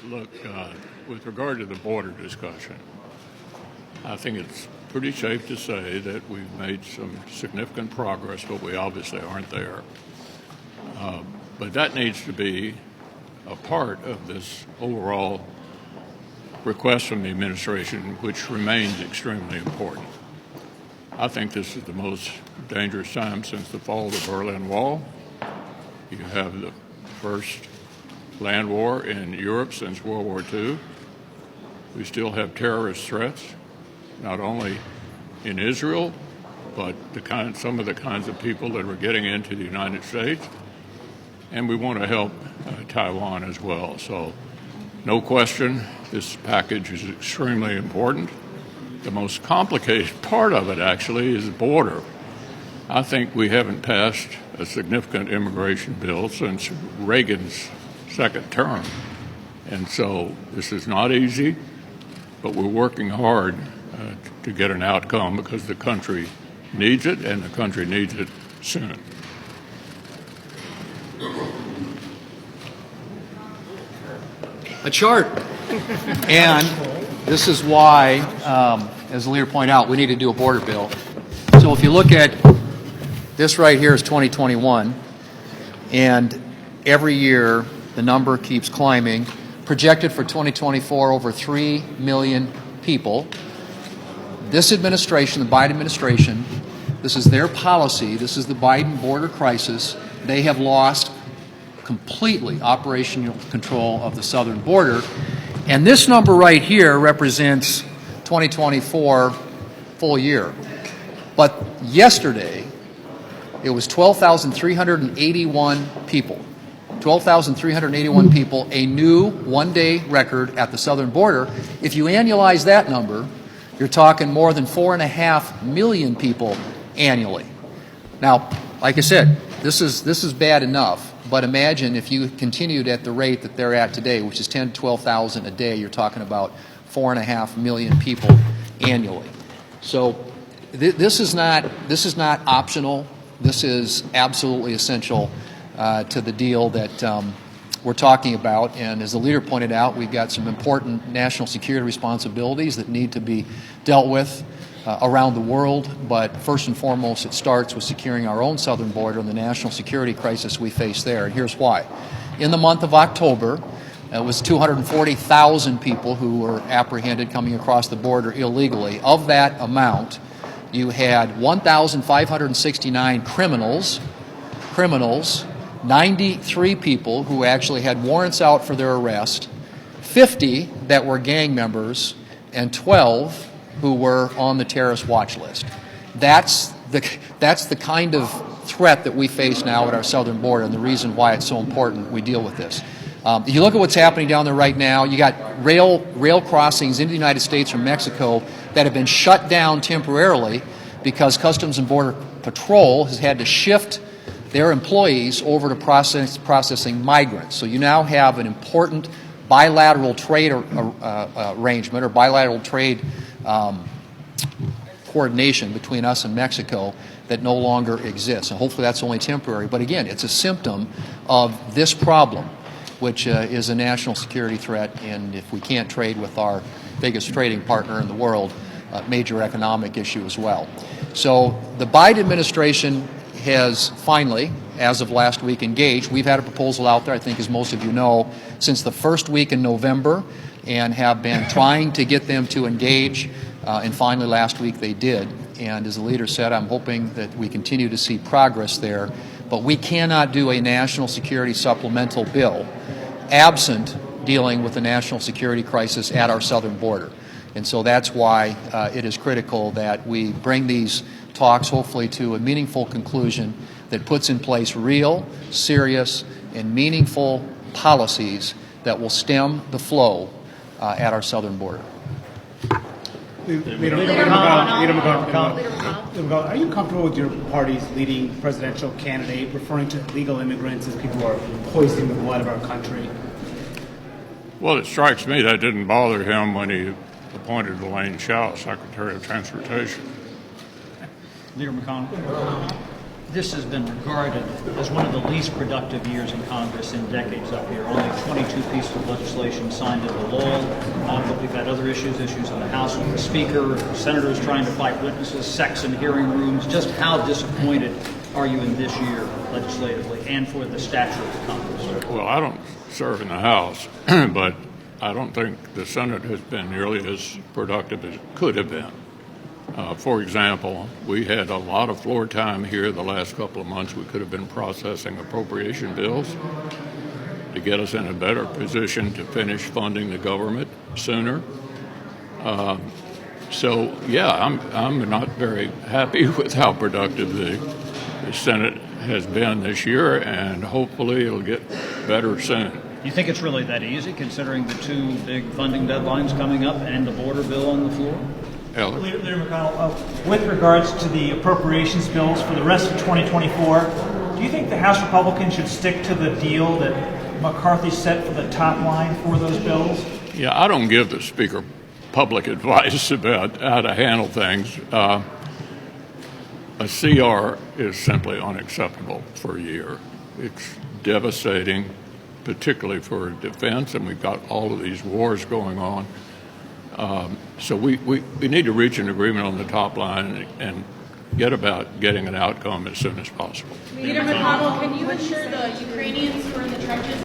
Look, with regard to the border discussion, I think it's pretty safe to say that we've made some significant progress, but we obviously aren't there. But that needs to be a part of this overall request from the administration, which remains extremely important. I think this is the most dangerous time since the fall of the Berlin Wall. You have the first land war in Europe since World War II. We still have terrorist threats, not only in Israel, but some of the kinds of people that are getting into the United States. And we want to help Taiwan as well. So no question, this package is extremely important. The most complicated part of it, actually, is the border. I think we haven't passed a significant immigration bill since Reagan's second term. And so this is not easy, but we're working hard to get an outcome because the country needs it, and the country needs it soon. A chart. And this is why, as the leader pointed out, we need to do a border bill. So if you look at this right here is 2021, and every year the number keeps climbing. Projected for 2024, over 3 million people. This administration, the Biden administration, this is their policy. This is the Biden border crisis. They have lost completely operational control of the southern border. And this number right here represents 2024 full year. But yesterday, it was 12,381 people. 12,381 people, a new one-day record at the southern border. If you annualize that number, you're talking more than 4.5 million people annually. Now, like I said, this is bad enough, but imagine if you continued at the rate that they're at today, which is 10 to 12,000 a day, you're talking about 4.5 million people annually. So this is not optional. This is absolutely essential to the deal that we're talking about. And as the leader pointed out, we've got some important national security responsibilities that need to be dealt with around the world. But first and foremost, it starts with securing our own southern border and the national security crisis we face there. And here's why. In the month of October, it was 240,000 people who were apprehended coming across the border illegally. Of that amount, you had 1,569 criminals, 93 people who actually had warrants out for their arrest, 50 that were gang members, and 12 who were on the terrorist watch list. That's the kind of threat that we face now at our southern border, and the reason why it's so important we deal with this. If you look at what's happening down there right now, you got rail crossings into the United States from Mexico that have been shut down temporarily because Customs and Border Patrol has had to shift their employees over to processing migrants. So you now have an important bilateral trade arrangement or bilateral trade coordination between us and Mexico that no longer exists. And hopefully that's only temporary. But again, it's a symptom of this problem, which is a national security threat. And if we can't trade with our biggest trading partner in the world, a major economic issue as well. So the Biden administration has finally, as of last week, engaged. We've had a proposal out there, I think as most of you know, since the first week in November, and have been trying to get them to engage, and finally last week they did. And as the leader said, I'm hoping that we continue to see progress there, but we cannot do a national security supplemental bill absent dealing with the national security crisis at our southern border. And so that's why it is critical that we bring these talks hopefully to a meaningful conclusion that puts in place real, serious, and meaningful policies that will stem the flow at our southern border. Leader McConnell, are you comfortable with your party's leading presidential candidate referring to illegal immigrants as people who are poisoning the blood of our country? Well, it strikes me that didn't bother him when he appointed Elaine Chao Secretary of Transportation. Leader McConnell. this has been regarded as one of the least productive years in Congress in decades up here. Only 22 pieces of legislation signed into law, but we've had other issues in the House with the Speaker, senators trying to fight witnesses, sex in hearing rooms. Just how disappointed are you in this year legislatively and for the stature of the Congress? Well, I don't serve in the House, but I don't think the Senate has been nearly as productive as it could have been. For example, we had a lot of floor time here the last couple of months. We could have been processing appropriation bills to get us in a better position to finish funding the government sooner. So, yeah, I'm not very happy with how productive the Senate has been this year, and hopefully it'll get better soon. Do you think it's really that easy, considering the two big funding deadlines coming up and the border bill on the floor? Elder? Leader McConnell, with regards to the appropriations bills for the rest of 2024, do you think the House Republicans should stick to the deal that McCarthy set for the top line for those bills? Yeah, I don't give the Speaker public advice about how to handle things. A CR is simply unacceptable for a year. It's devastating, particularly for defense, and we've got all of these wars going on. So we need to reach an agreement on the top line and get about getting an outcome as soon as possible. Leader McConnell, can you ensure the Ukrainians who are in the trenches